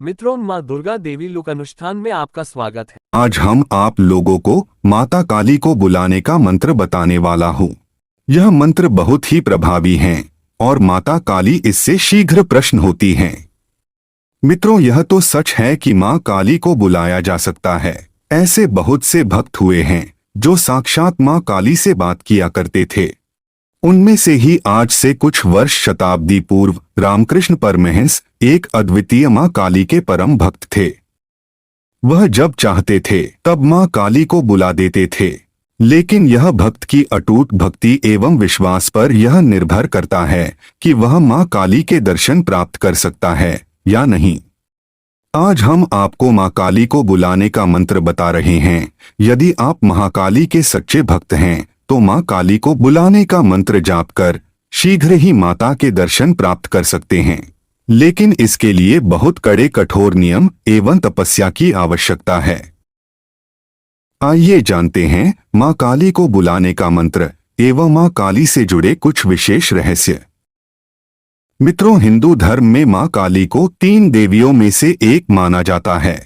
मित्रों, माँ दुर्गा देवी लोक अनुष्ठान में आपका स्वागत है। आज हम आप लोगों को माता काली को बुलाने का मंत्र बताने वाला हूँ। यह मंत्र बहुत ही प्रभावी है और माता काली इससे शीघ्र प्रसन्न होती हैं। मित्रों, यह तो सच है कि माँ काली को बुलाया जा सकता है। ऐसे बहुत से भक्त हुए हैं जो साक्षात माँ काली से बात किया करते थे। उनमें से ही आज से कुछ वर्ष शताब्दी पूर्व रामकृष्ण परमहंस एक अद्वितीय माँ काली के परम भक्त थे। वह जब चाहते थे तब माँ काली को बुला देते थे, लेकिन यह भक्त की अटूट भक्ति एवं विश्वास पर यह निर्भर करता है कि वह माँ काली के दर्शन प्राप्त कर सकता है या नहीं। आज हम आपको माँ काली को बुलाने का मंत्र बता रहे हैं। यदि आप महाकाली के सच्चे भक्त हैं तो माँ काली को बुलाने का मंत्र जाप कर शीघ्र ही माता के दर्शन प्राप्त कर सकते हैं, लेकिन इसके लिए बहुत कड़े कठोर नियम एवं तपस्या की आवश्यकता है। आइए जानते हैं माँ काली को बुलाने का मंत्र एवं माँ काली से जुड़े कुछ विशेष रहस्य। मित्रों, हिंदू धर्म में माँ काली को 3 देवियों में से एक माना जाता है।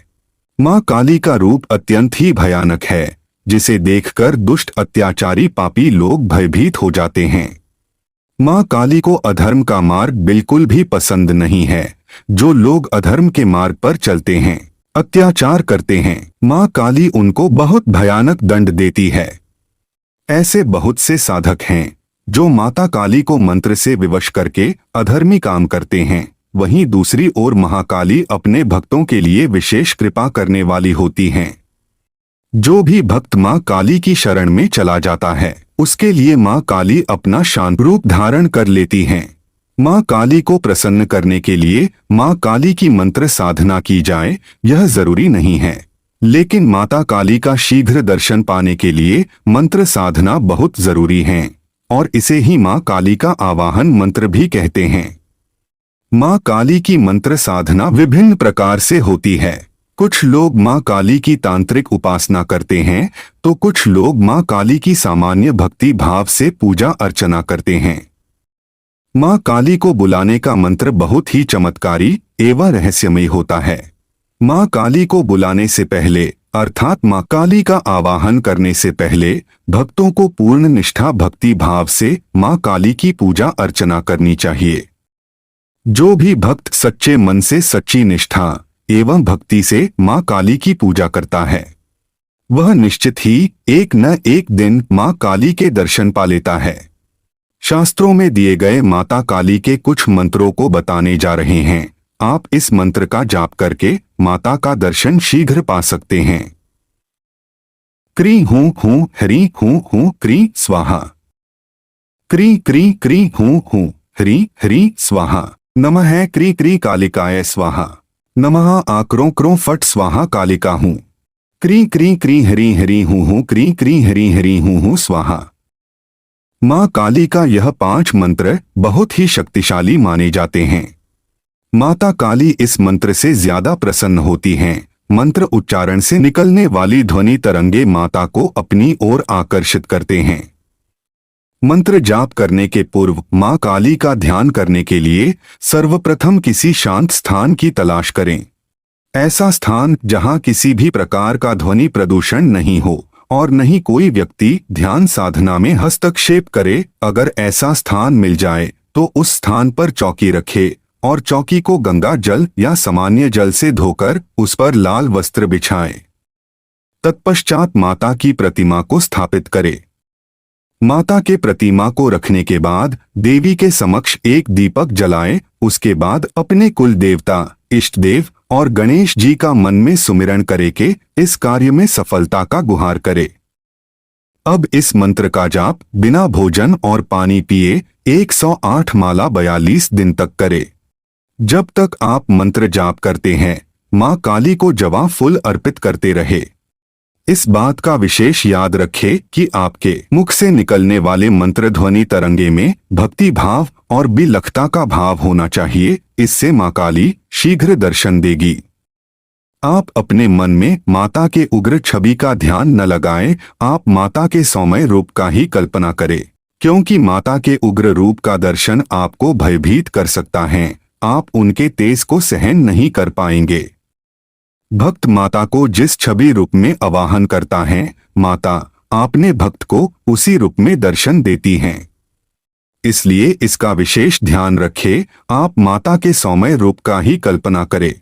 माँ काली का रूप अत्यंत ही भयानक है, जिसे देखकर दुष्ट अत्याचारी पापी लोग भयभीत हो जाते हैं। माँ काली को अधर्म का मार्ग बिल्कुल भी पसंद नहीं है। जो लोग अधर्म के मार्ग पर चलते हैं, अत्याचार करते हैं, माँ काली उनको बहुत भयानक दंड देती है। ऐसे बहुत से साधक हैं जो माता काली को मंत्र से विवश करके अधर्मी काम करते हैं। वहीं दूसरी ओर महाकाली अपने भक्तों के लिए विशेष कृपा करने वाली होती हैं। जो भी भक्त माँ काली की शरण में चला जाता है, उसके लिए माँ काली अपना शांत रूप धारण कर लेती हैं। माँ काली को प्रसन्न करने के लिए माँ काली की मंत्र साधना की जाए, यह जरूरी नहीं है, लेकिन माता काली का शीघ्र दर्शन पाने के लिए मंत्र साधना बहुत जरूरी है और इसे ही माँ काली का आवाहन मंत्र भी कहते हैं। माँ काली की मंत्र साधना विभिन्न प्रकार से होती है। कुछ लोग माँ काली की तांत्रिक उपासना करते हैं तो कुछ लोग माँ काली की सामान्य भक्ति भाव से पूजा अर्चना करते हैं। माँ काली को बुलाने का मंत्र बहुत ही चमत्कारी एवं रहस्यमय होता है। माँ काली को बुलाने से पहले अर्थात माँ काली का आवाहन करने से पहले भक्तों को पूर्ण निष्ठा भक्ति भाव से माँ काली की पूजा अर्चना करनी चाहिए। जो भी भक्त सच्चे मन से सच्ची निष्ठा एवं भक्ति से माँ काली की पूजा करता है, वह निश्चित ही एक न एक दिन माँ काली के दर्शन पा लेता है। शास्त्रों में दिए गए माता काली के कुछ मंत्रों को बताने जा रहे हैं। आप इस मंत्र का जाप करके माता का दर्शन शीघ्र पा सकते हैं। क्री हूं हूं हरि हूं हूं क्री स्वाहा। क्री क्री क्री हूं हूं हरि हरि स्वाहा। नमः क्री क्री कालिकाय स्वाहा। नमः आक्रों क्रों फट स्वाहा कालिका हूँ। क्री क्री क्री हरि हरि हूँ क्री क्री हरि हरि हूँ स्वाहा। माँ काली का यह 5 मंत्र बहुत ही शक्तिशाली माने जाते हैं। माता काली इस मंत्र से ज्यादा प्रसन्न होती हैं। मंत्र उच्चारण से निकलने वाली ध्वनि तरंगे माता को अपनी ओर आकर्षित करते हैं। मंत्र जाप करने के पूर्व माँ काली का ध्यान करने के लिए सर्वप्रथम किसी शांत स्थान की तलाश करें। ऐसा स्थान जहाँ किसी भी प्रकार का ध्वनि प्रदूषण नहीं हो और न ही कोई व्यक्ति ध्यान साधना में हस्तक्षेप करे। अगर ऐसा स्थान मिल जाए तो उस स्थान पर चौकी रखे और चौकी को गंगा जल या सामान्य जल से धोकर उस पर लाल वस्त्र बिछाएं। तत्पश्चात माता की प्रतिमा को स्थापित करे। माता के प्रतिमा को रखने के बाद देवी के समक्ष एक दीपक जलाएं। उसके बाद अपने कुल देवता, इष्ट देव और गणेश जी का मन में सुमिरन करे के इस कार्य में सफलता का गुहार करे। अब इस मंत्र का जाप बिना भोजन और पानी पिए 108 माला 42 दिन तक करे। जब तक आप मंत्र जाप करते हैं, माँ काली को जवा फूल अर्पित करते रहे। इस बात का विशेष याद रखें कि आपके मुख से निकलने वाले मंत्र ध्वनि तरंगे में भक्ति भाव और विलक्षणता का भाव होना चाहिए। इससे माँ काली शीघ्र दर्शन देगी। आप अपने मन में माता के उग्र छवि का ध्यान न लगाएं, आप माता के सौम्य रूप का ही कल्पना करें, क्योंकि माता के उग्र रूप का दर्शन आपको भयभीत कर सकता है। आप उनके तेज को सहन नहीं कर पाएंगे। भक्त माता को जिस छवि रूप में आवाहन करता है, माता आपने भक्त को उसी रूप में दर्शन देती हैं। इसलिए इसका विशेष ध्यान रखें, आप माता के सौम्य रूप का ही कल्पना करें।